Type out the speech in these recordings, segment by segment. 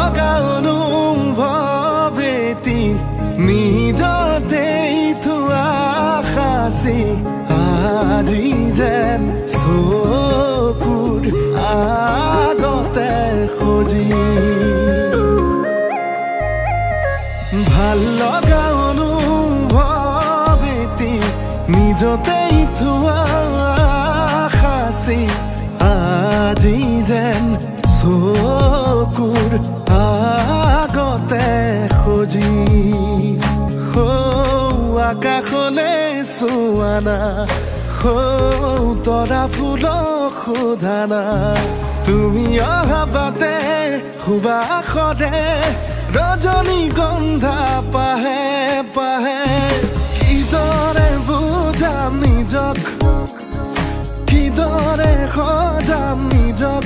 লগা অনুভৱেতি নিজতেই থোৱা সাঁচি আজি যেন চকুৰ আগতে খোজি ভাল লগা অনুভৱেতি নিজতেই থোৱা সাঁচি আজি যেন চকুৰ আগতে খোজি আকাশলে চোৱা না তৰা ফুলক সোধা না তুমি অহা বাটে সুবাসৰে ৰজনীগন্ধা পাহে পাহে কিদৰে বুজাম নিজক কিদৰে সজাম নিজক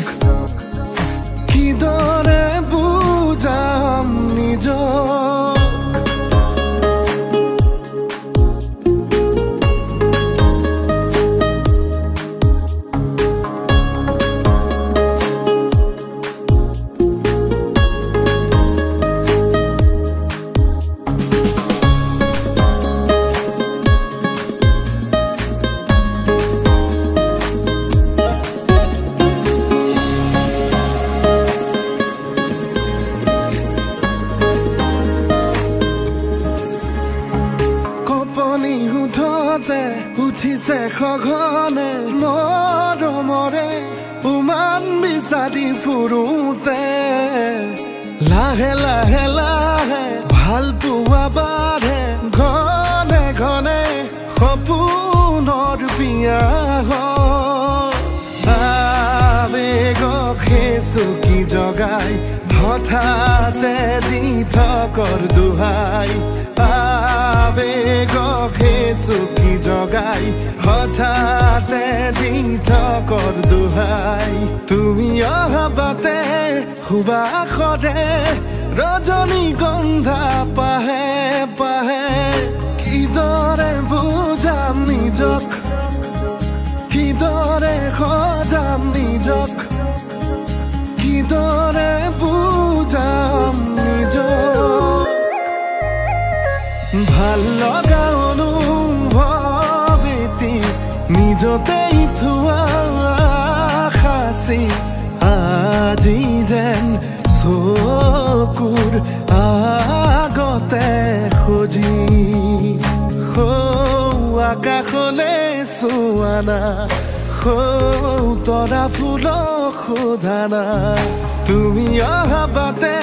কিদৰে বুজাম নিজক উঠিছে সঘনে মৰমৰে উমান বিচাৰি ফুৰোতে লাহে লাহে লাহে ভাল পোৱা বাঢ়ে ঘনে ঘনে সপোনৰ বিয়া আবেগক চুকি জগাই হঠাতে দি থকৰ দোহাই আবেগক চুকি জগাই হঠাতে দি থকৰ দোহাই তুমি অহা বাটে সুবাসৰে ৰজনীগন্ধা পাহে পাহে কিদৰে বুজাম নিজক কিদৰে সজাম নিজক কিদৰে বুজাম নিজক ভাল লগা অনুভৱেতি নিজতেই থোৱা সাঁচি আজি যেন চকুৰ আগতে খোজি আকাশলে চোৱা না তৰা ফুলক সোধা না তুমি অহা বাটে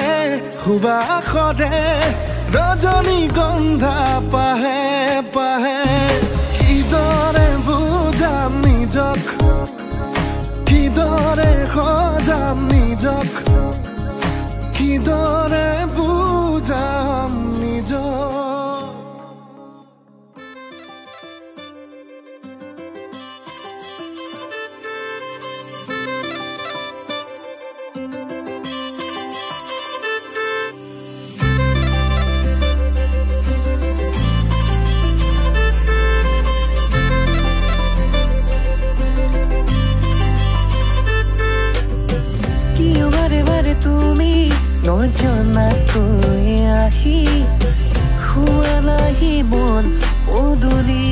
সুবাসৰে ৰজনীগন্ধা পাহে পাহে কিদৰে বুজাম নিজক কিদৰে সজাম নিজক কিদৰে বুজাম নিজক তুমি নজনাকৈ আহি শুৱালাহি মন পদূলি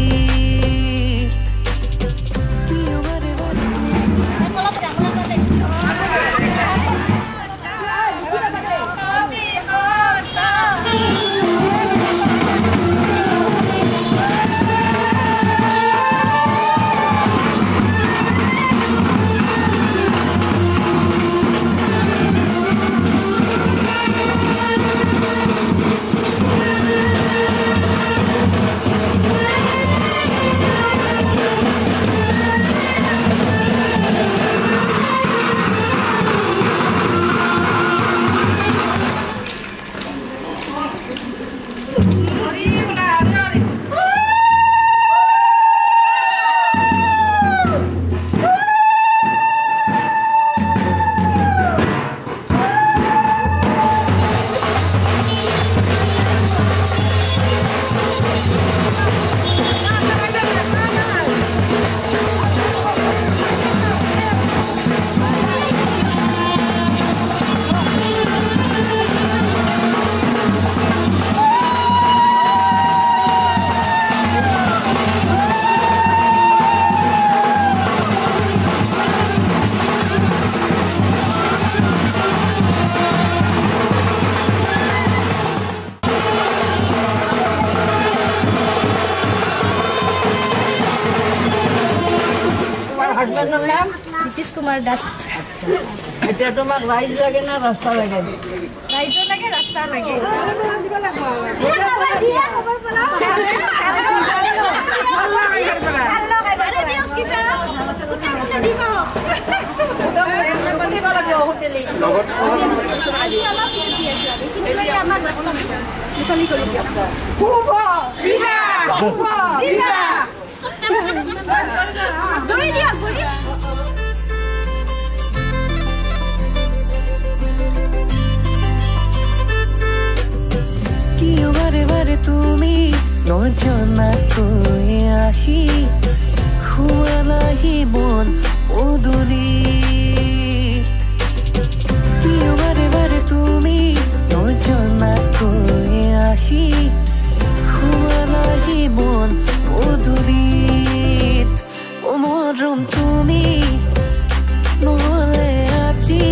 নীতিশ কুমাৰ দাস এতিয়া তোমাক ৰাইজ লাগে না ৰাস্তা লাগে ৰাইজৰ লাগে ৰাস্তা লাগে কিয় বাৰে বাৰে তুমি নজনাকৈ আহি শুৱালাহি মন পদূলিত কিয় বাৰে বাৰে তুমি নজনাকৈ আহি শুৱালাহি মন পদূলিত অ মৰম তুমি নহ'লে আজি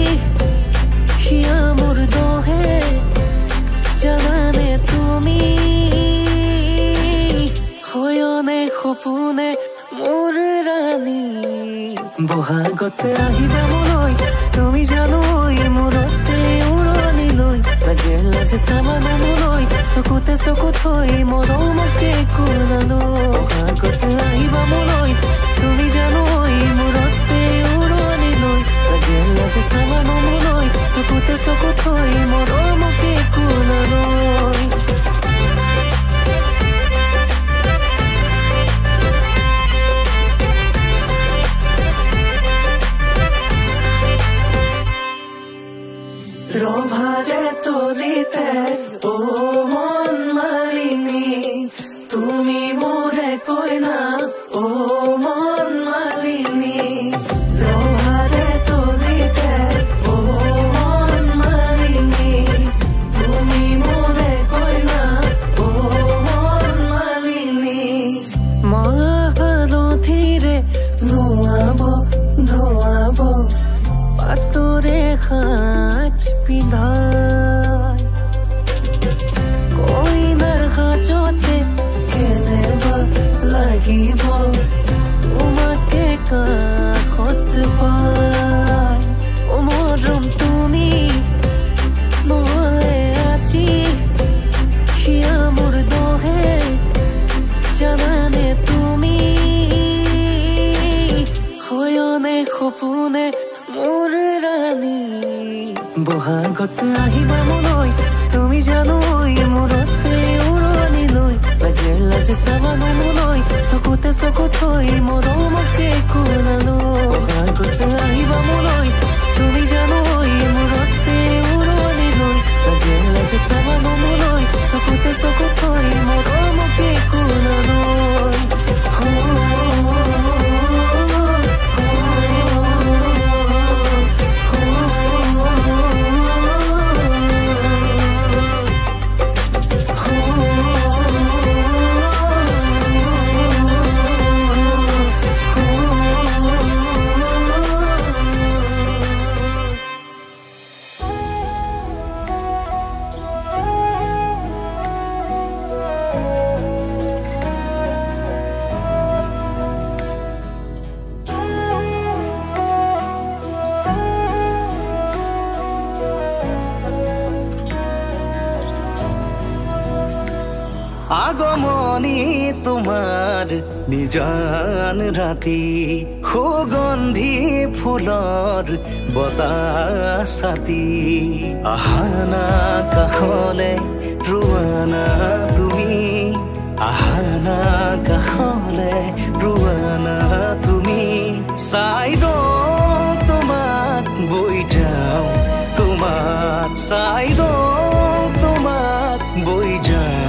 হিয়া মোৰ দহে জানানে তুমি হয়নে সপোনে মোৰ ৰাণী বহাগতে আহিবা মলৈ তুমি জানোই মূৰতে উৰণি লৈ লাগে লাজে চাবানো মলৈ চকুতে চকু থৈ মৰমকে কোলালো বহাগতে আহিবা মলৈ তুমি জানোই মূৰতে উৰণি লৈ লাগে লাজে চাবানো মলৈ চকুতে চকু থৈ মৰমকে কোলালো ৰভাৰে তলিতে ও মন মালিনী তুমি মোৰে কইনা ও মন মালিনী ৰভাৰে তলিতে ও মন মালিনী তুমি মোৰে কইনা ও মন মালিনী মহালধিৰে ধুৱাব ধুৱাব পাতৰে সাজ পিন্ধাই কইনাৰ সাজতে কেনেবা লাগিব তোমাকে কাষত পাই অ মৰম তুমি নহ'লে আজি হিয়া মোৰ দহে জানানে তুমি হয়নে সপোনে মোৰ ৰাণী বহাগত আহিবা মলৈ তুমি জানোই মূৰতে উৰণি লৈ লাগে লাজে চাবানো মলৈ চকুতে চকু থৈ মৰমকে কোলালো বহাগত আহিবা মলৈ তুমি জানোই মূৰতে উৰণি লৈ লাগে লাজে চাবানো মলৈ চকুতে চকু থৈ মৰমকে কোলালো আগমনি তোমাৰ নিজান ৰাতি সুগন্ধি ফুলৰ বতাহ ছাতি আহানা কাষলে ৰোৱানা তুমি আহানা কাষলে ৰোৱানা তুমি চাই তোমাক বৈ যাওঁ তোমাক চাই তোমাক বৈ যাওঁ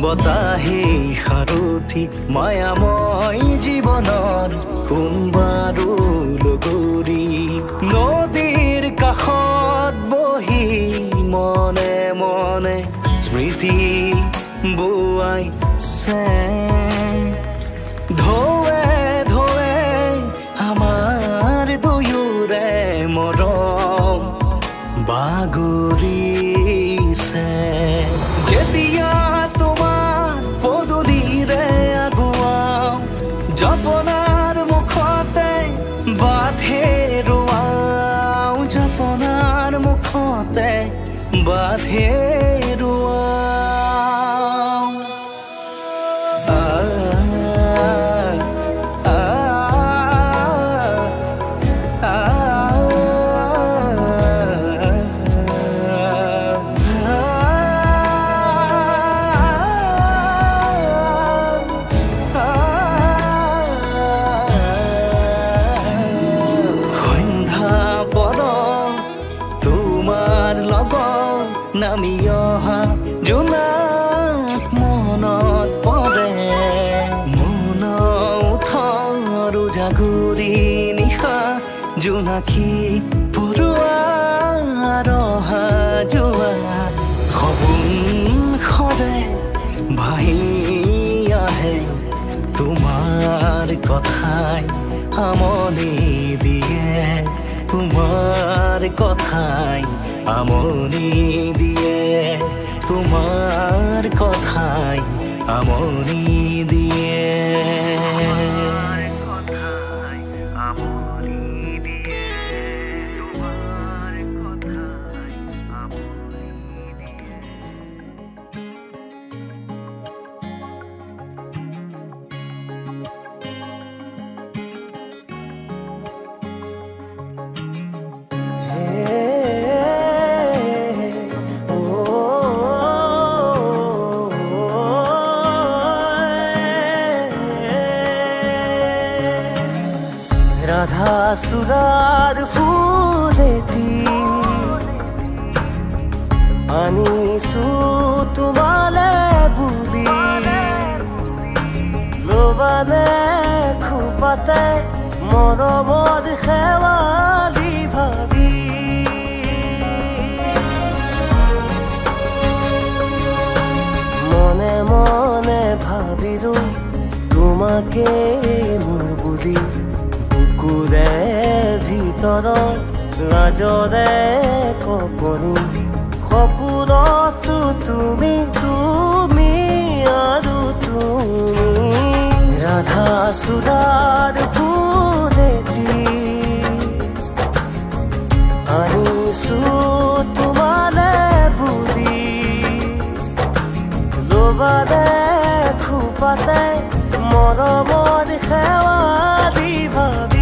বতাহে সাৰথি মায়াময় জীৱনৰ কোনবাৰো লগৰী নদীৰ কাষত বহি মনে মনে স্মৃতি বোৱাইছে ঢৌৱে ঢৌৱে আমাৰ দুয়োৰে মৰম বাগৰিছে যেতিয়া তোমাৰ পদূলিৰে আগুৱাও জপনাৰ মুখতে বাধে ৰোৱাও জপনাৰ মুখতে বাধে নামি অহা জোনাক মনত পৰে মন উঠৰ জাগুৰি নিশা জোনাকী পৰুৱাৰ অহা যোৱা সপোন সৰে ভাহি আহে তোমাৰ কথাই আমনি দিয়ে তোমাৰ কথাই আমনি দিয়ে তোমাৰ কথাই আমনি দিয়ে ৰাধা সুৰাৰ ফুলেতি আনিছো তোমালে বুলি লোবানে খুপাতে মৰমত খেৱালি ভাবি মনে মনে ভাবিলো তোমাকে মোৰ বুলি বুকুৰে ভিতৰত লাজৰে কপনি সপোনতো তুমি তুমি আৰু তুমি ৰাধা চূড়াৰ ফুলেতি আনিছো তোমালে বুলি লোবাৰে খুপাতে মৰমৰ খেৱালি ভাবি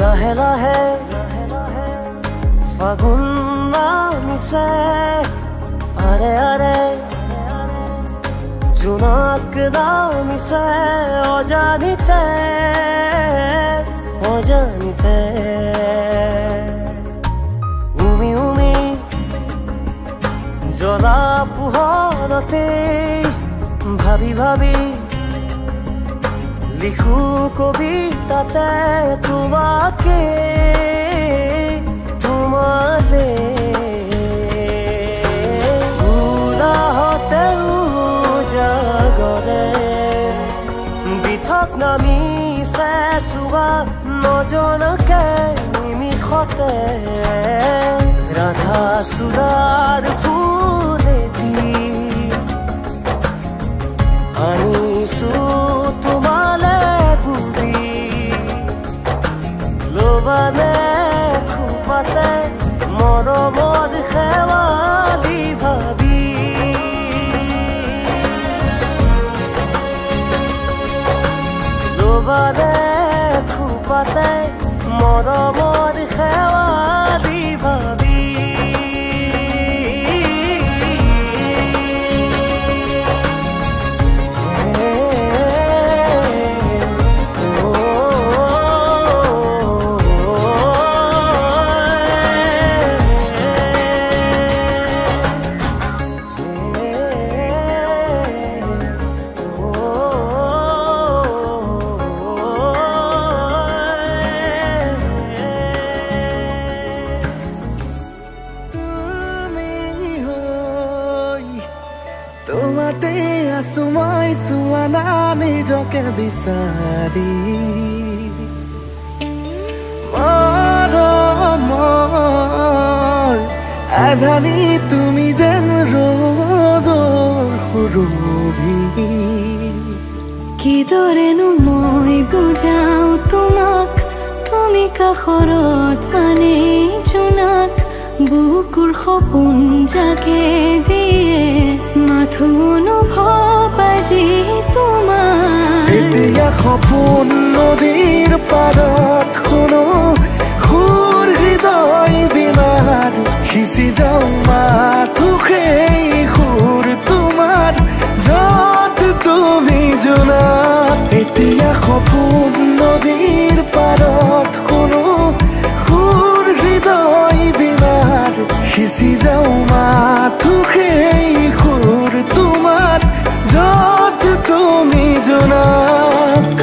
লাহে লাহে ফাগুন নামিছে আৰে আৰে জোনাক নামিছে অজানিতে অজানিতে উমি উমি জ্বলা পোহৰতে ভাবি ভাবি লিখু কবিতাতে তোমাকে তোমালে উলাহতেও জাগৰে বিথক নামিছে চুৱা নজনকে নিমিষতে ৰাধা চূড়াৰ ফুলেতি আনিছো তোমালে বুলি লোবানে খুপাতে মৰমত খেৱালি ভাবি লোবানে খুপাতে মৰমত খেৱালি ভাবি মই চোৱা নাই নিজকে বিচাৰি মৰমৰ আধানি তুমি যেন ৰ'দৰ সুৰভি কিদৰেনো মই বুজাও তোমাক তুমি কাষৰত মানে জোনাক বুকুৰ সপোন জাগে দিয়ে মাথো অনুভৱ আজি তোমাৰ এতিয়া সপোন নদীৰ পাৰত শুনো সুৰ হৃদয় বিনাৰ সিঁচি যাওঁ মাথো সেই সুৰ তোমাৰ য'ত তুমি জোনাক এতিয়া সপোন নদীৰ পাৰত শুনো সুৰ হৃদয় বিনাৰ সিঁচি যাওঁ মাথো সেই সুৰ তোমাৰ য'ত তুমি জোনাক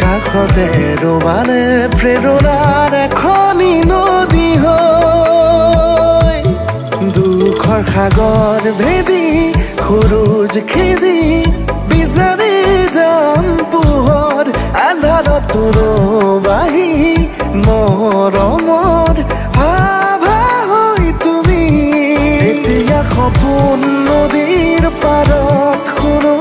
কাষতে ৰবালে প্ৰেৰণাৰ এখনি নদী হৈ দুখৰ সাগৰ ভেদি সুৰুজ খেদি বিচাৰি যাম পোহৰ আন্ধাৰত ৰবাহি মৰমৰ আভা হৈ তুমি এতিয়া সপোন নদীৰ পাৰত শুনো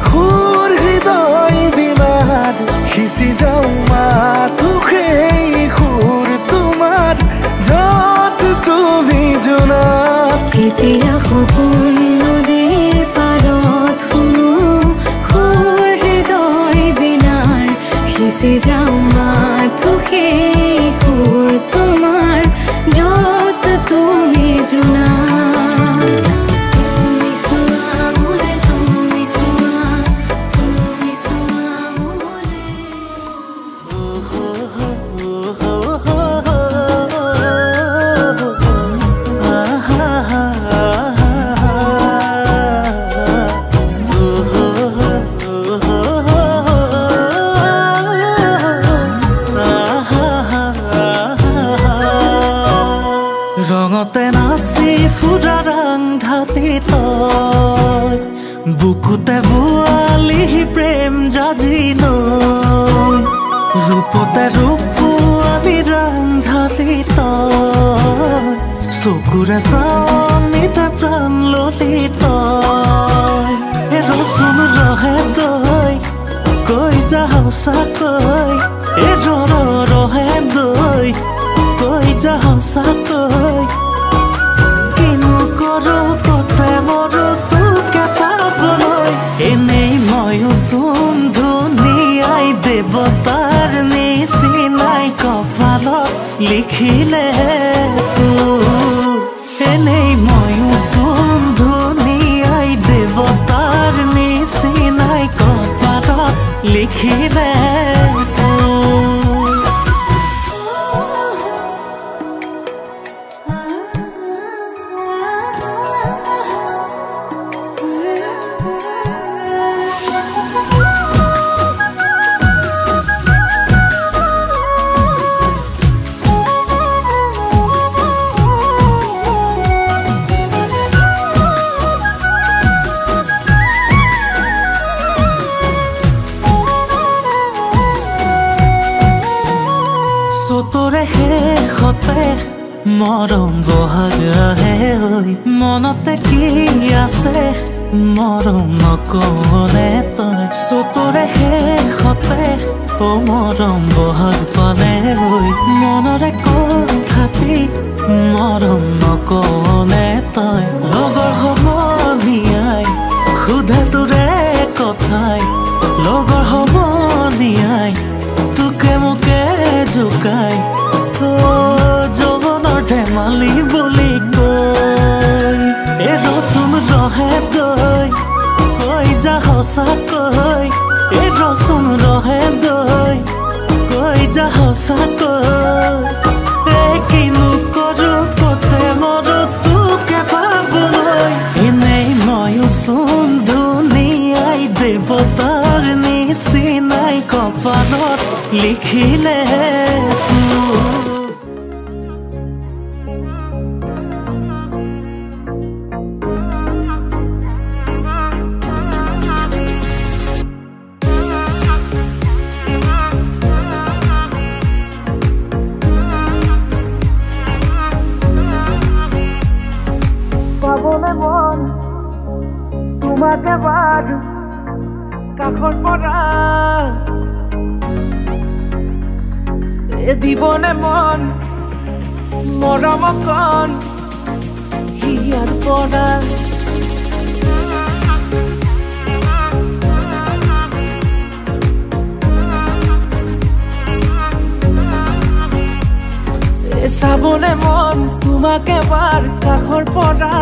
সুৰ হৃদয় বিনাৰ সিঁচি যাওঁ মাথো সেই সুৰ তোমাৰ য'ত তুমি জোনাক এতিয়া সপোন নদীৰ পাৰত শুনো সুৰ হৃদয় বিনাৰ সিঁচি যাওঁ মাথো সেই সুৰ তোমাৰ য'ত তুমি জোনাক ৰঙতে নাচি ফুৰা ৰং ঢালি তই বুকুতে বোৱালি প্ৰেম জাজি নৈ ৰূপতে ৰূপ পোৱালি ৰং ঢালি তই চকুৰে চানিতে প্ৰাণ ললি তই ৰচোন ৰহে তই কৈ যা সঁচাকৈ ৰহে তই কৈ যা সঁচাকৈ কিনো কৰো কতে মৰো তোকে পাবলৈ এনেই ময়ো চোন ধুনীয়াই দেৱতাৰ নিচিনাই কপালত লিখিলে এনেই ময়ো চোন ধুনীয়াই দেৱতাৰ নিচিনাই কপালত লিখিলে চতুৰে শেষতে মৰম বহাগ আহে মনতে কি আছে মৰম নকৰে তই চতুৰে শেষতে মৰম বহাগ পালে মনৰে কথাটি মৰম নকৰে তই লগৰ সমনীয়াই সুধে তোৰে কথাই লগৰ সমনীয়াই তোকে মোকে জোকাই যৌৱনৰ ধেমালি বুলি কৈ এ ৰচোন ৰহে দৈ কৈ যা সঁচাকৈ এ ৰচোন ৰহে দৈ কৈ যা সঁচাকৈ এ কিনো কৰো কতে মৰো তোকে পাবলৈ এনেই ময়ো চোন ধুনীয়াই দেৱতাৰ নিচিনাই কপালত লিখিলে পাবলে মন তোমাকে বাদ কাষৰ পৰা এ দিবনে মন মৰম কণ হিয়াৰ পৰা চাবলে মন তোমাকে বাৰ কাষৰ পৰা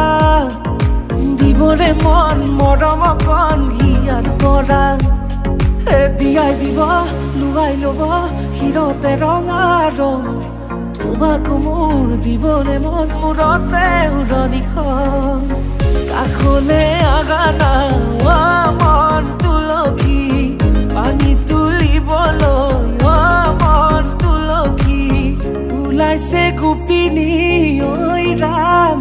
দিবলে মন মৰম কণ হিয়াৰ পৰা দিয়াই দিব লুৱাই ল'ব হিৰতে ৰঙা ৰং তোমাক মোৰ দিবলে মন মূৰতে উৰণিখন কাষলে আগানা মন তুলসী পানী তুলিবলৈ মন তুলসী ওলাইছে গোপিনী ঐ ৰাম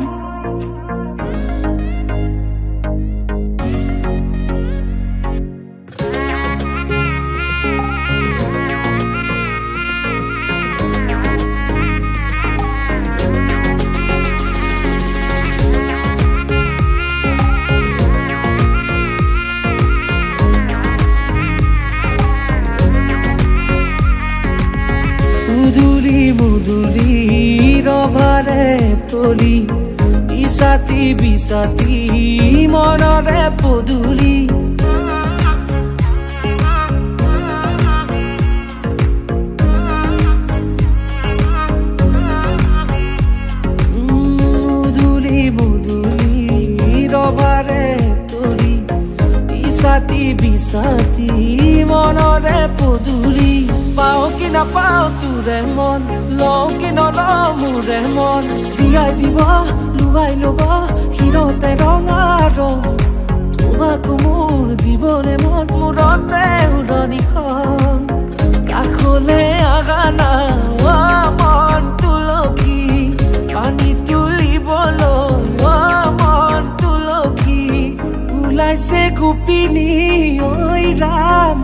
মুদুলি ৰভাৰে তলি বিছাতি বিছাতি মনৰে পদুলি মুদুলি মুদুলি ৰভাৰে তলি বিছাতি বিছাতি মনৰে পদুলি পাও কি নাপাও তোৰে মন লও কি নলও মোৰে মন দিয়াই দিব লুৱাই ল'ব হিৰতে ৰঙা ৰং তোমাক মোৰ দিবলে মন মূৰতে উৰণিখন কাষলে আগানা মন তুলসী পানী তুলিবলৈ মন তুলসী ওলাইছে গোপিনী ঐ Ram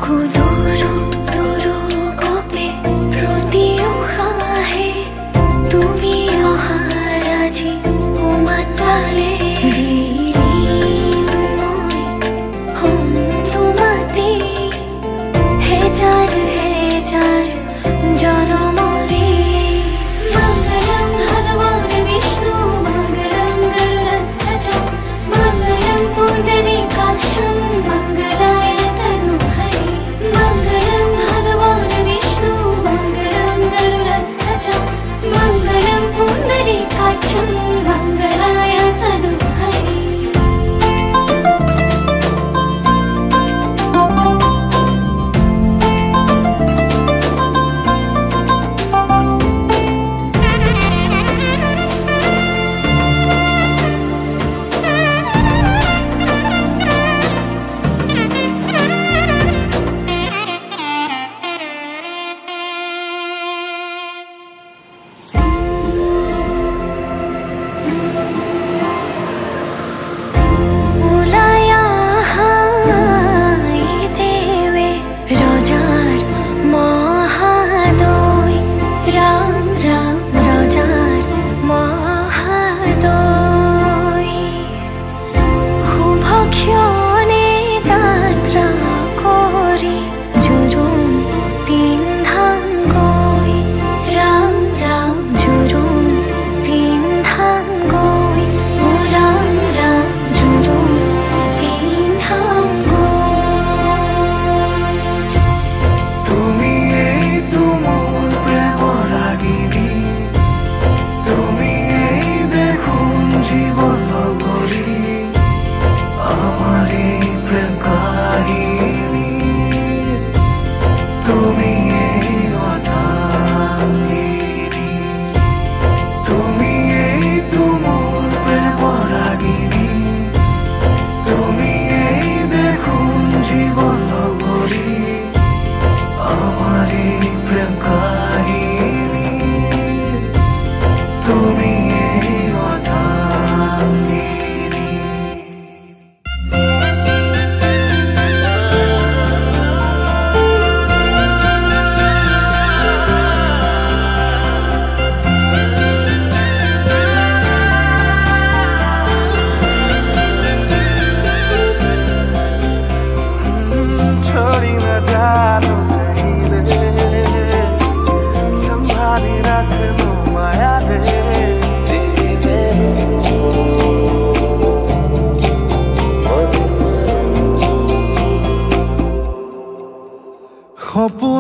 Duro, duro, gope, protiu,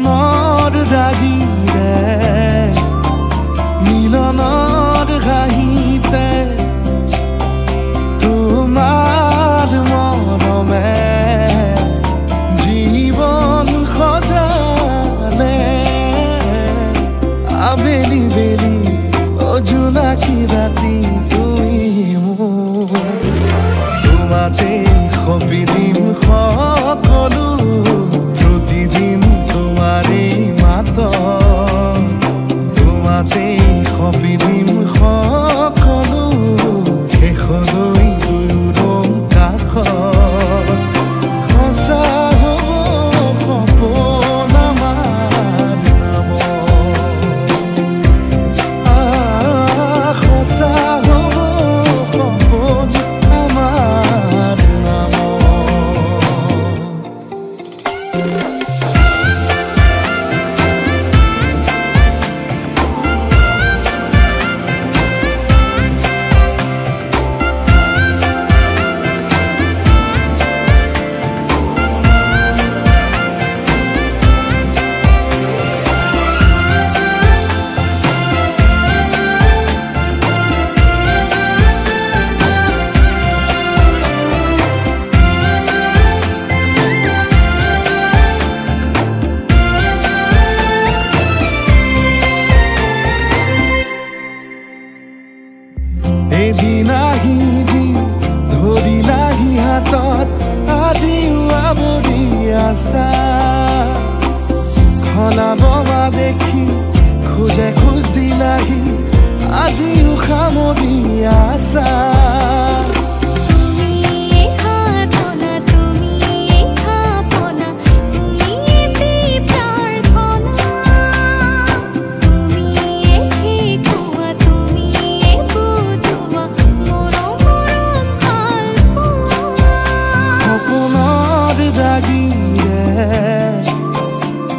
সপোনৰ ৰাগিৰে মিলনৰ হাঁহিতে তোমাৰ মৰমে জীৱন সজালে আবেলি বেলি জোনাকী ৰাতি তুমি মোৰ তোমাতে সপিদিম সকলো প্ৰতিদিন তোমাৰে মাত তোমাতে সপিদিম সকলো শেষলৈ দুয়োৰং কাষত সঁচা হ'ব সপোন আমাৰ নামত সঁচা হ'ব সপোন আমাৰ নামত এদিন আহিবি ধৰিলাহি হাতত আজিও আৱৰি আছা খলাব মা দেখি খোজে খোজ দিলাহি আজিও সামৰি আছা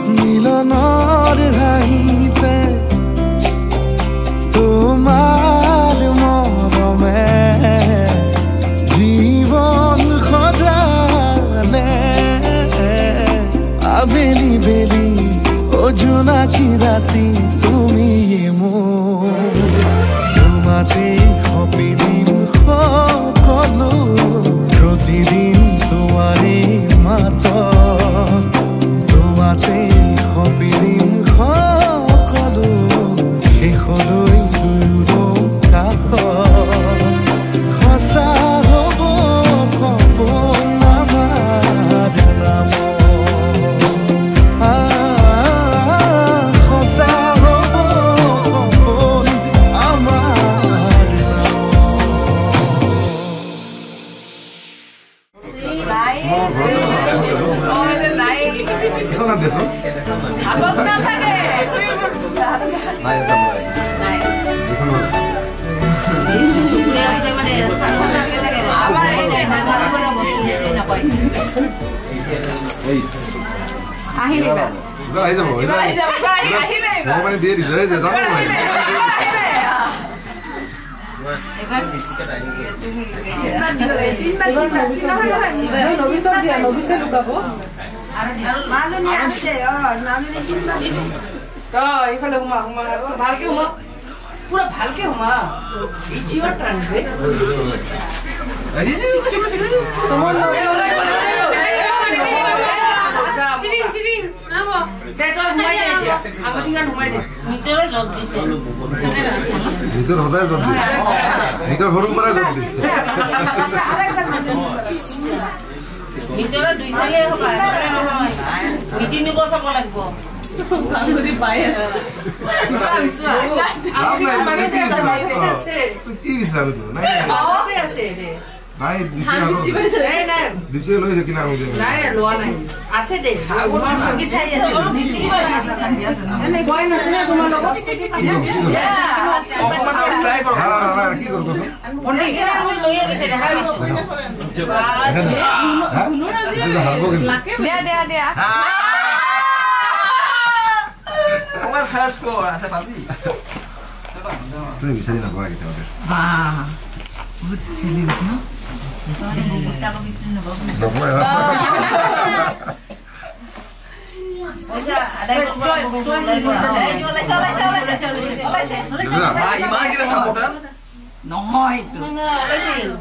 মিলনৰ হাঁহিতে তোমাৰ মৰমে জীৱন সজালে আবেলি বেলি জোনাকী ৰাতি তুমি মোৰ তোমাতে সপিদিম সকলো প্ৰতিদিন তোমাৰে মাত তোমাতে সপিদিম সকলো শেষলৈ দুয়োৰং কাষত সঁচা হ'ব সপোন আমাৰ নামত সঁচা হ'ব সপোন আমাৰ ভালকে হুমা পুরা ভালকে হুমা ইচিওর টানবে তোমার সিরিং নামো ডেটল হুমাই দে আমার টিঙ্গা হুমাই দে ভিতরে জব দিছে ভিতর হদায় জব দিছে ভিতর হরুম করে জব দিছে ভিতরে দুই ফালে হবে মিটিং নিব সব লাগবো ভাঙুরি পায়েস ইসরা আমি কি বিশ্রাম দিও না আবে আছে রে নাই দিছে নাই দিছে লইছে কিনা হইছে নাই লোয়া নাই আছে দে সাগুন সঙ্গী চাই নিশি আছে এনে কই না শুনে তোমার লোক অপমান ট্রাই করো হ্যাঁ কি করব পড়ে গেলে আমি লইয়া গেছে দেখাই দে আমার সার্চ কর আছে পাবি তুই বিচারি না করা গেছে ওদের বাহ বহুত সিরিয়াস না তোরে মোটা কো বিচারি না বাবু পইচা আদায় কৰিব ইমান কিটা সাপোৰ্টাৰ নহয়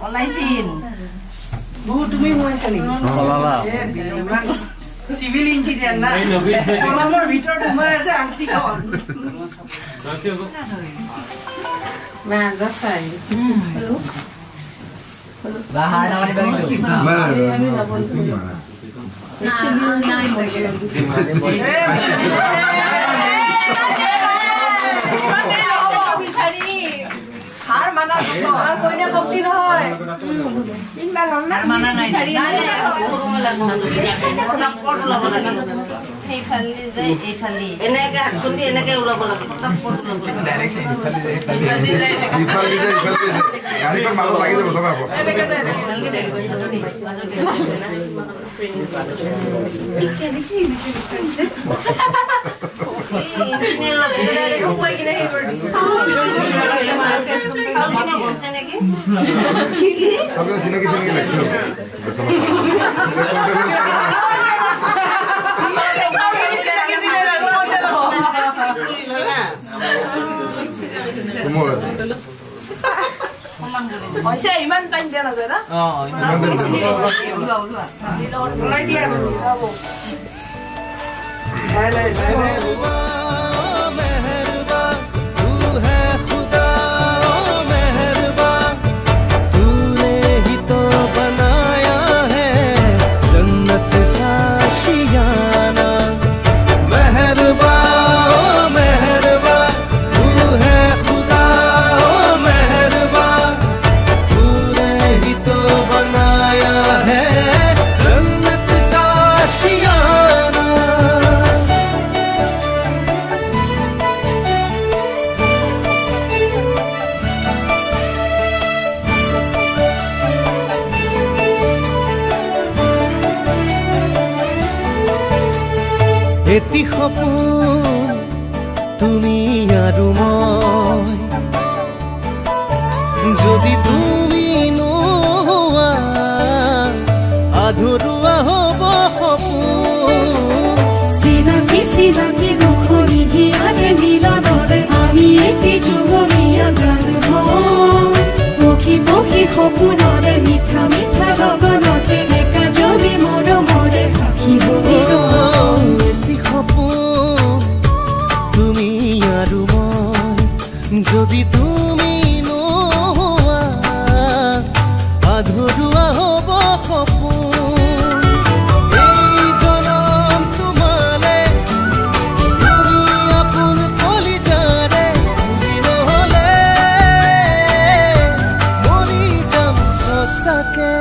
ওলাইছিল তুমি মোবাইল সিভিল ইঞ্জিনিয়াৰ না কলমৰ ভিতৰত সোমাই আছে আংটিখন হার মানা আর কইনা কমপ্লিট হয় তিনবার হল না মানা নাই এই ফালি যাই এই ফালি এনেকে হাতখুন্দি এনেকে উলাব লাগিব ডাইরেকশন ইফালি যাই গাড়ি পর মাল লাগি যাব সবাই ইকে দেখি সবাই সিনে কি লাগছে হৈছে ইমান টাইম দিয়া নাযায় না ওলাই দিয়া হ'ব এটি সপোন তুমি আৰু মই যদি তুমি নোহোৱা আধৰুৱা হ'ব সপোন চিনাকি দুখনি হিয়াৰে মিলনৰে আমি এটি যুগমীয়া গান পক্ষী সপোনৰে মিঠা লগনতে একা যদি মৰমৰে সাক্ষী হৈ তুমি আৰু মই যদি তুমি নোহোৱা আধৰুৱা হ'ব সপোন এই জনম তোমালে তুমি আপোন কলিজাৰে বুজি নহ'লে মৰি যাম সঁচাকে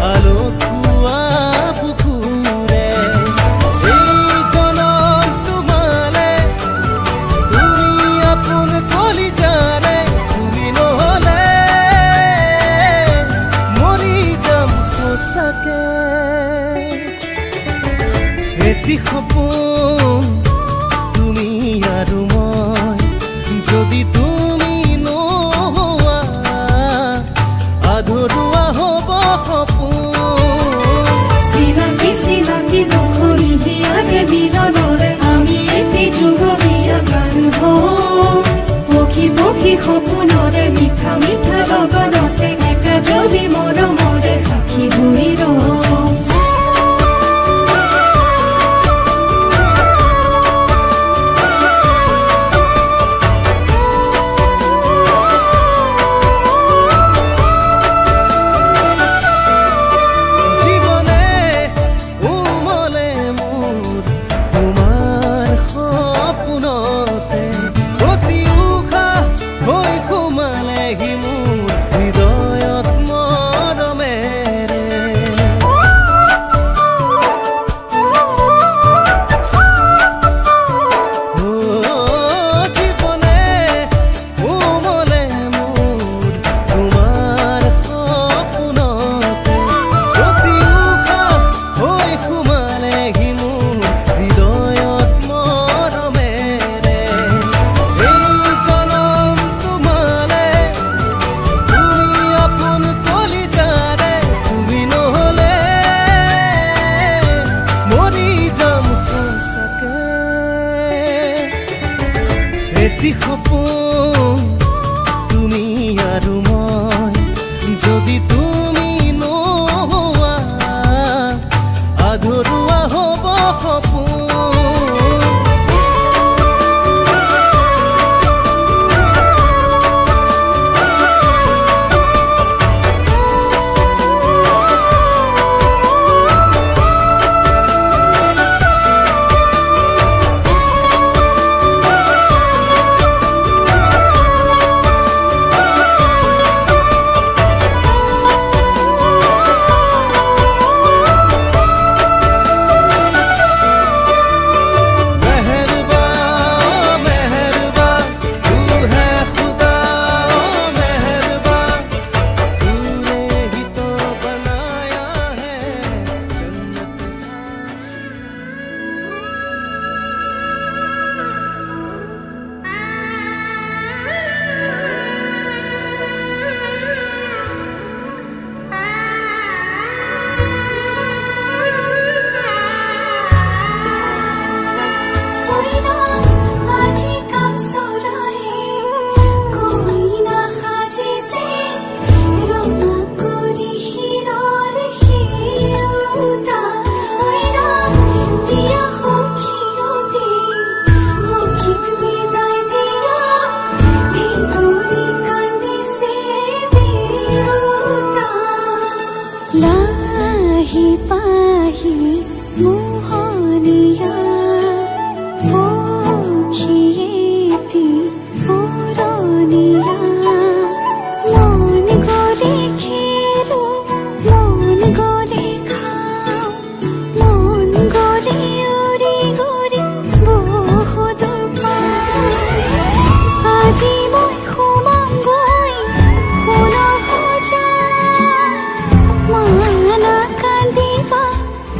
আলো খোৱা পুখুৰে এটি সপোন তুমি আৰু মই যদি তুমি নোহোৱা আধৰুৱা হ'ব সপোন চিনাকি চিনাকি নখনি হিয়াৰে মিলনৰে আমি এটি যুগমীয়া গান হওঁ পক্ষী পক্ষী সপোনৰে মিঠা মিঠা লগনতে একাজলি মৰমৰে সাক্ষী হৈ ৰওঁ এটি সপোন তুমি আৰু মই যদি তুমি নোহোৱা আধৰুৱা হ'ব সপোন লাহি পাহি মোহনীয়া পক্ষীয়েতি পুৰণীয়া মন গ'লে খেলো মন গ'লে খাওঁ মন গ'লে উৰি ঘূৰি বহুত আজি মই সোমামগৈ সোণৰ সজাত মানা কান্দিবা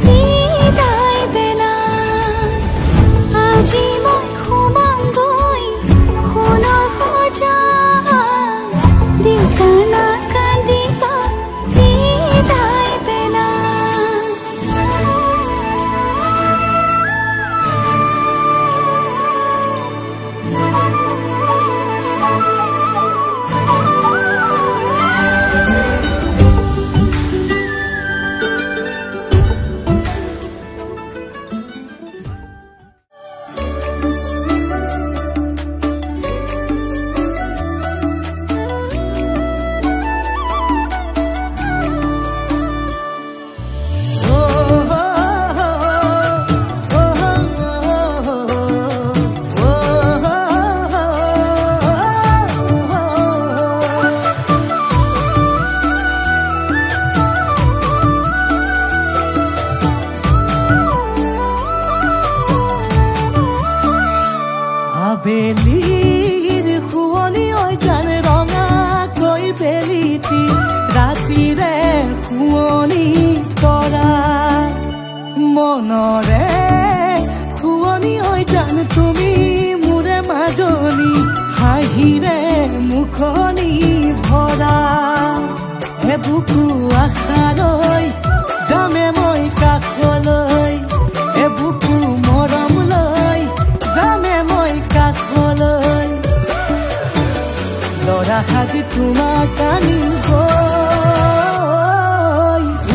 বিদায় বেলা আজি মই সোমামগৈ সোণৰ সজাত দিকানা কান্দিবা বিদায় বেলা আবেলিৰ শুৱনি ঐ জান ৰঙাকৈ বেলিতি ৰাতিৰে শুৱনি তৰা মনৰে হাঁহিৰে মুখনি ভৰা বুকু আশালৈ যামে মই কাষলৈ বুকু মৰম লৈ যামে মই কাষলৈ লৰা সাজি তোমাক আনিব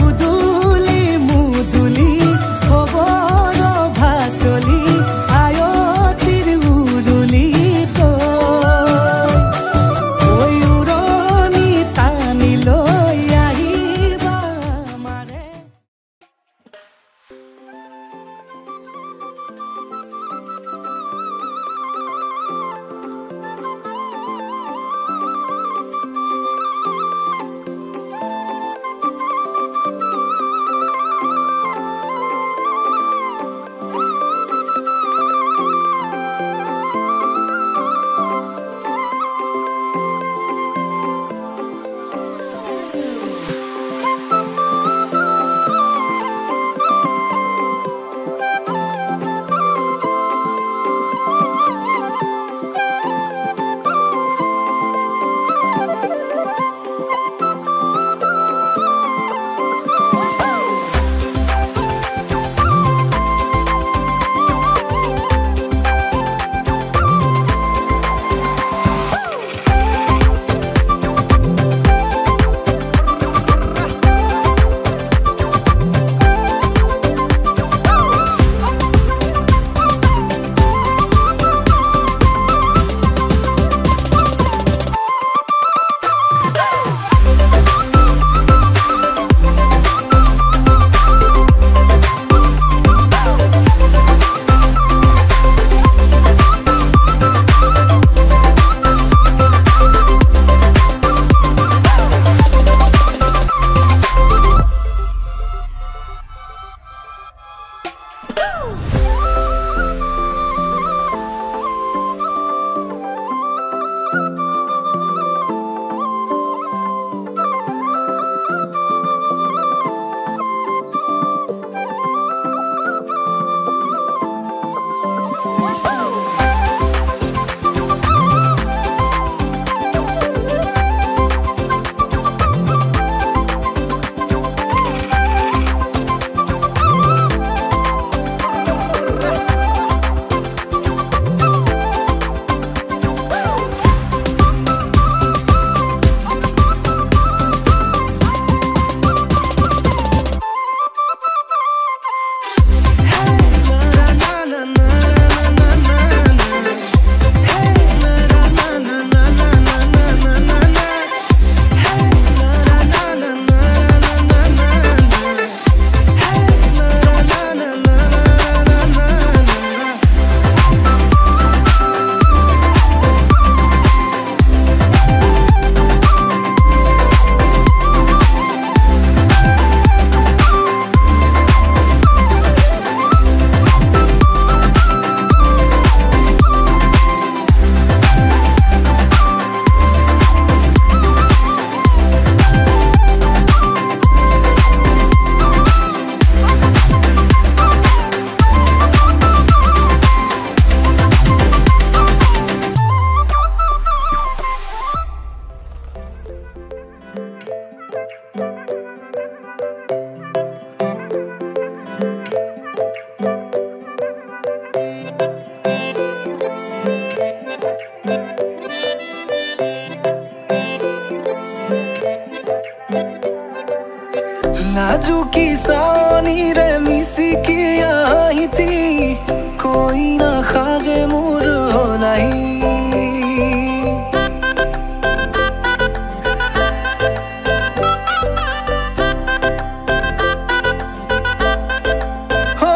উদুলি মুদুলি খবৰ ভাতলি আয়তিৰ উৰুলি উৰণি টানি লৈ আহিবা মাৰে नाजुकी सानी रे मिसिकी आहिती कोई ना खाजे मोर नहीं हो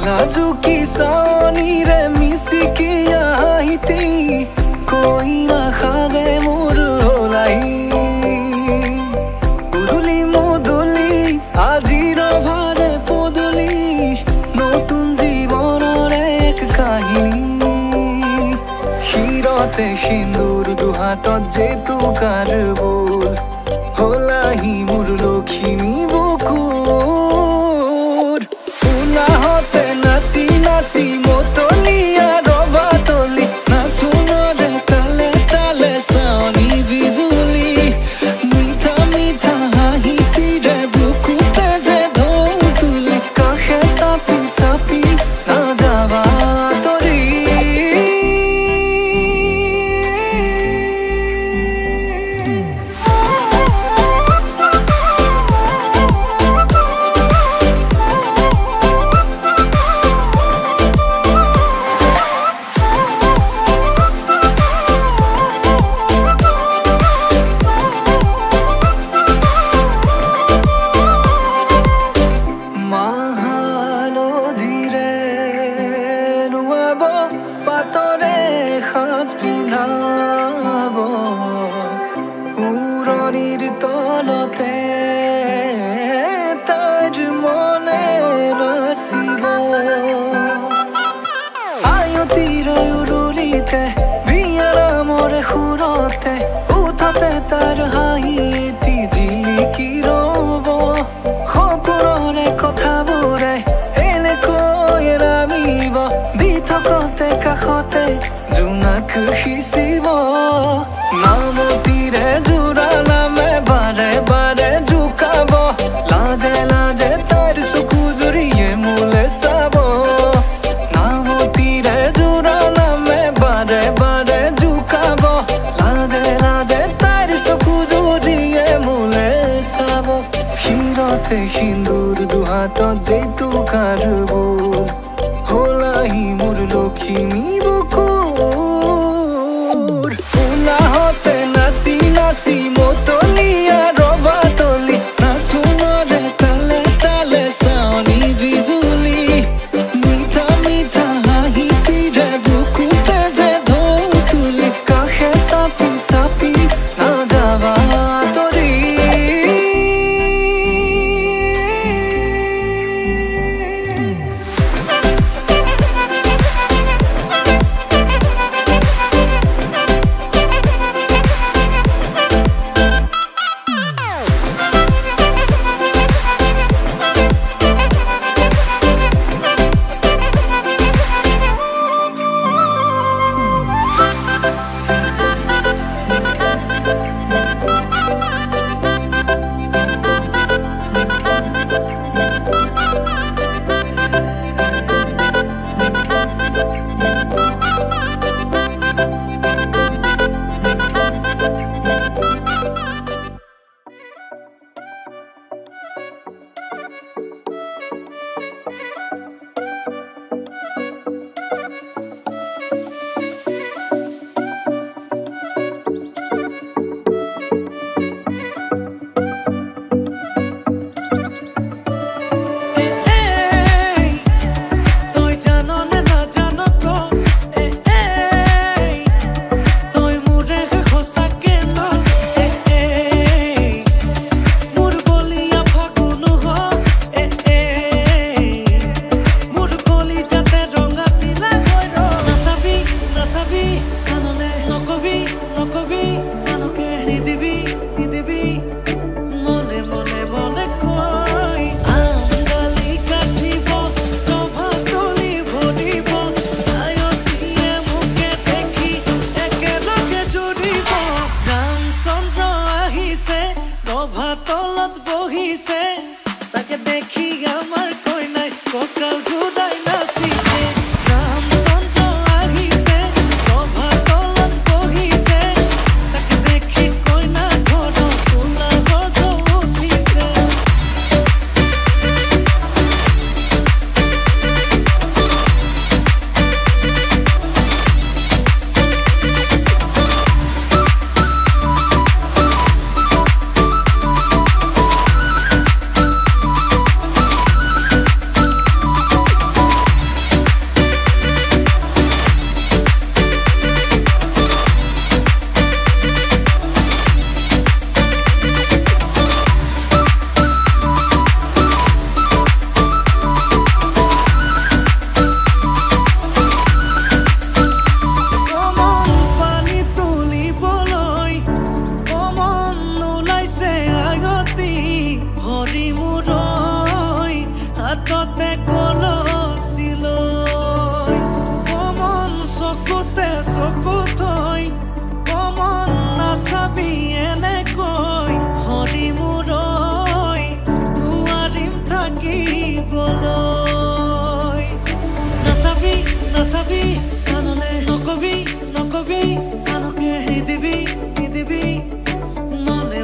नाजुकी सानी रे मिसिकी आहिती कोई ना खाजे मोर नहीं আজির ভারে পদলি নতুন জীবনের এক কাহিনী শিরতে সিন্দুর দুহাতত যেতু কার বোল হলাহি মোর লখিমী বুকুর উলাহতে নাচি নাচি মতলিয়া রবাতলি নাচুনরে হাতত জেতুকাৰ বোল হলাহি মোৰ লখিমী বুকুৰ উলাহতে নাচি নাচি মতলীয়া ৰবা তলি নাচোনৰে তালে তালে চাৱনি বিজুলি মিঠা মিঠা হাঁহিটিৰে বুকুতে যে ঢৌ তুলি কাষে চাপি চাপি নাযাবা তৰি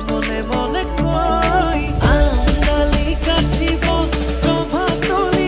মনে মনে কই আঙ্গালি কাটিব প্ৰভাতলি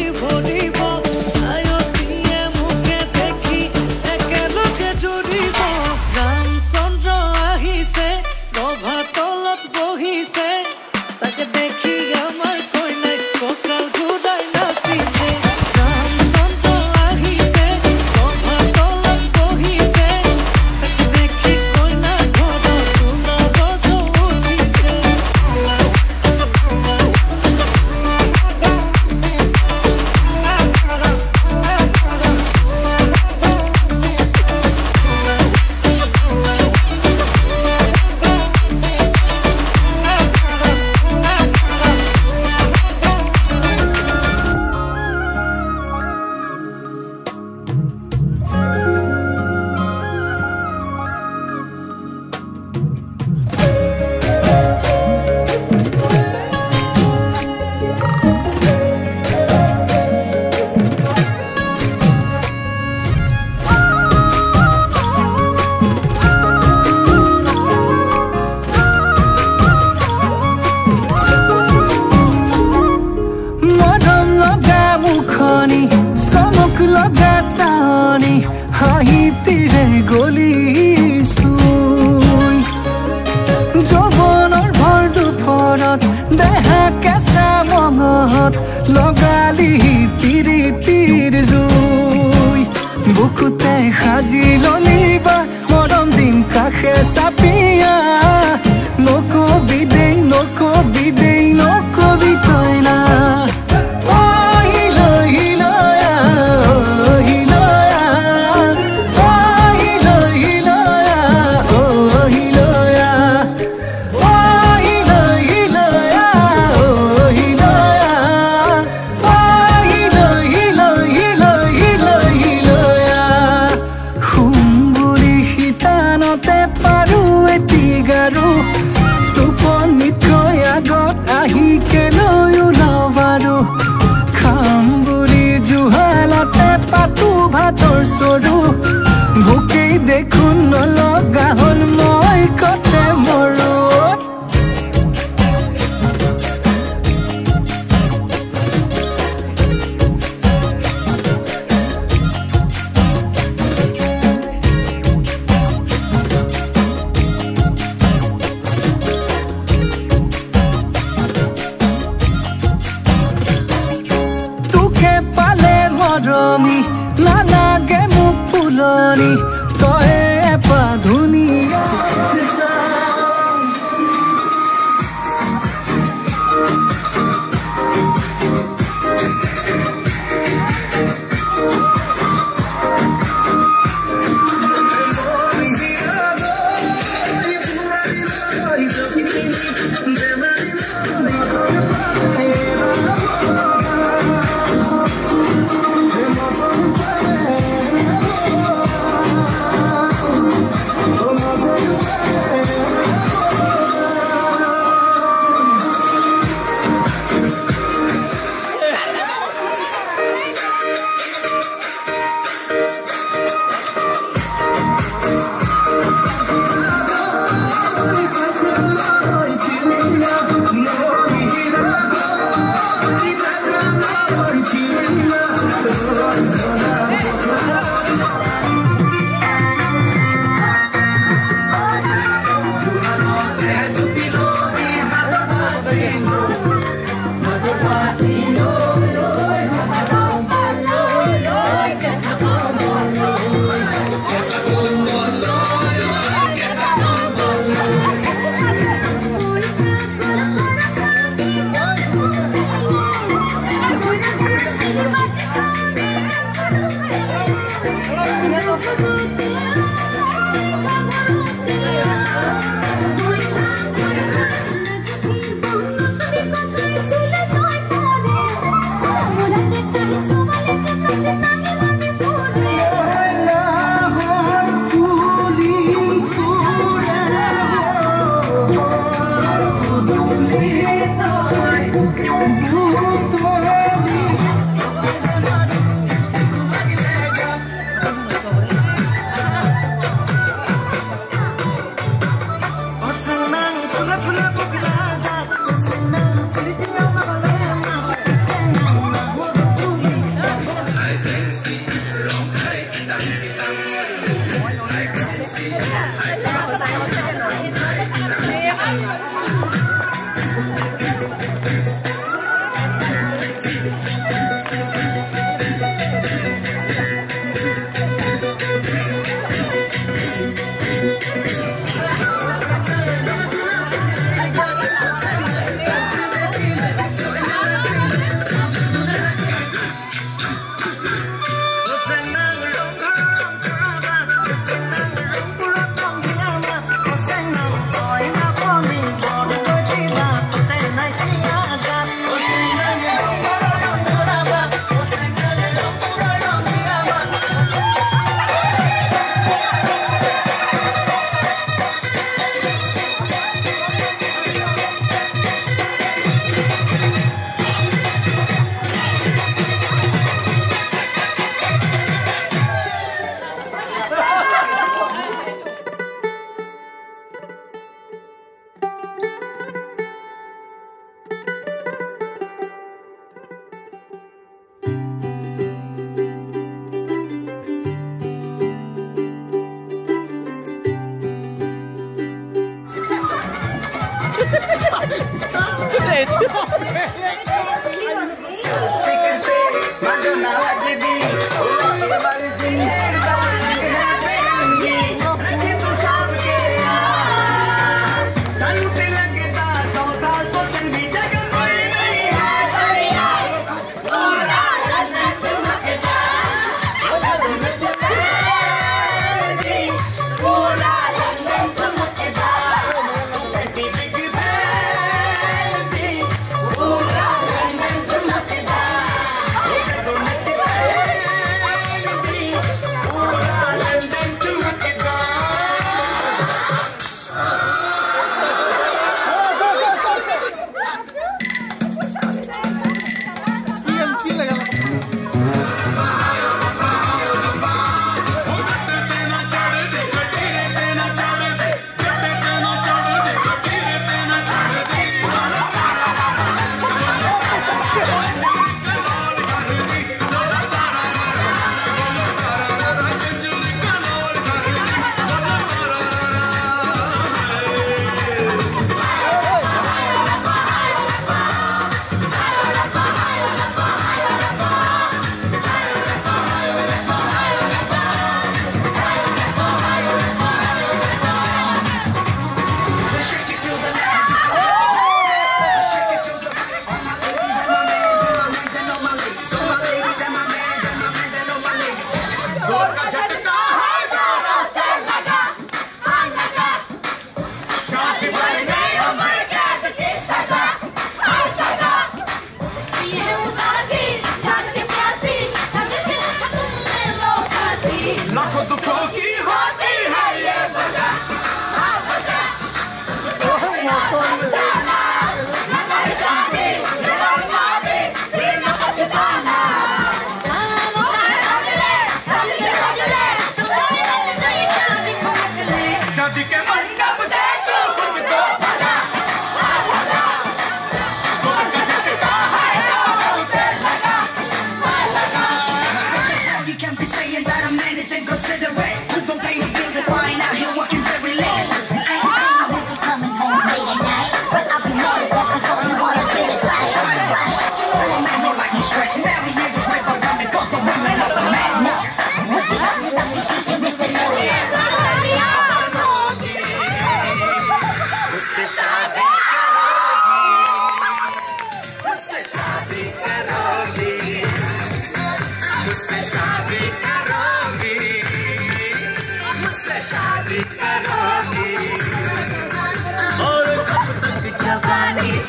খনি চমক লগা চাৱনি হাঁহিতিৰে গলিছো যৌৱনৰ ভৰ দুপৰত দেহা কেঁচা মঙহত লগালি পিৰিতিৰ জুই বুকুতে সাজি ললিবা মৰম দিন কাষে চাপিয়া নকবি দেই তই না ভাতৰ চৰু ভোকেই দেখোন নলগা হ'ল মই কতে মৰো তোকে পালে মৰমি নালাগে মোক ফুলনি তই এপা ধুনীয়া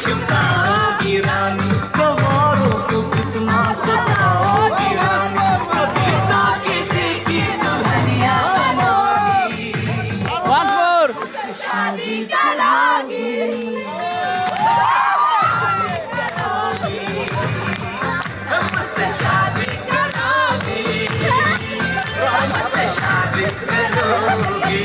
छिपाओगी रानी, गवारों को कितना सताओगी रानी, कभी ना किसी की दुल्हनिया बनोगी। शादी कराओगी, हमसे शादी करोगी, हमसे शादी करोगी।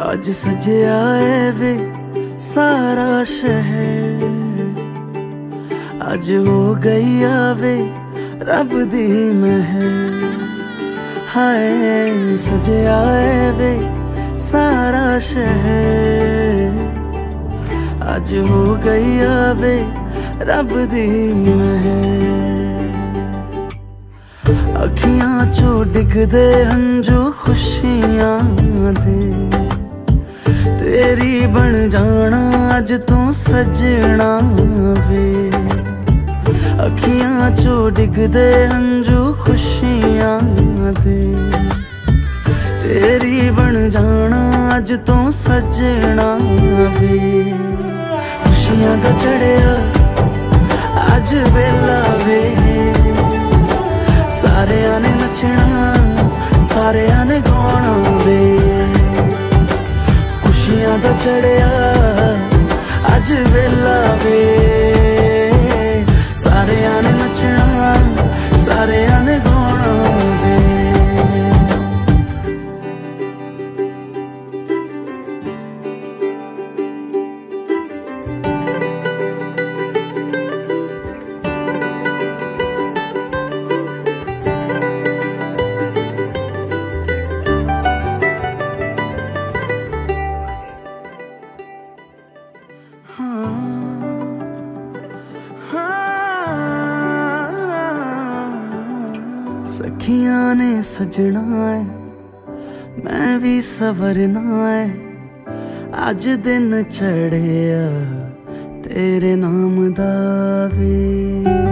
आज सजया है वे सारा शहर, आज हो गई आवे रब दी महर। हाय सजया है वे सारा शहर, आज हो गई आवे रब दी महर। अखियां चो डिगदे हंजू खुशियां दे, तेरी बन जाना अज तू सजना वे। अखियां चो डिगदे हंजू खुशियां दे, तेरी बन जाना अज तू सजना वे। खुशियां दा चढ़िया अज वेला वे, सारियां ने नचना सारियां ने गाना वे। चढ़िया अज वेला वे सारे आने नचना सारे आने गाना वे सखियां ने सजना है मैं भी सवरना है अज दिन चढ़िया तेरे नाम दा वे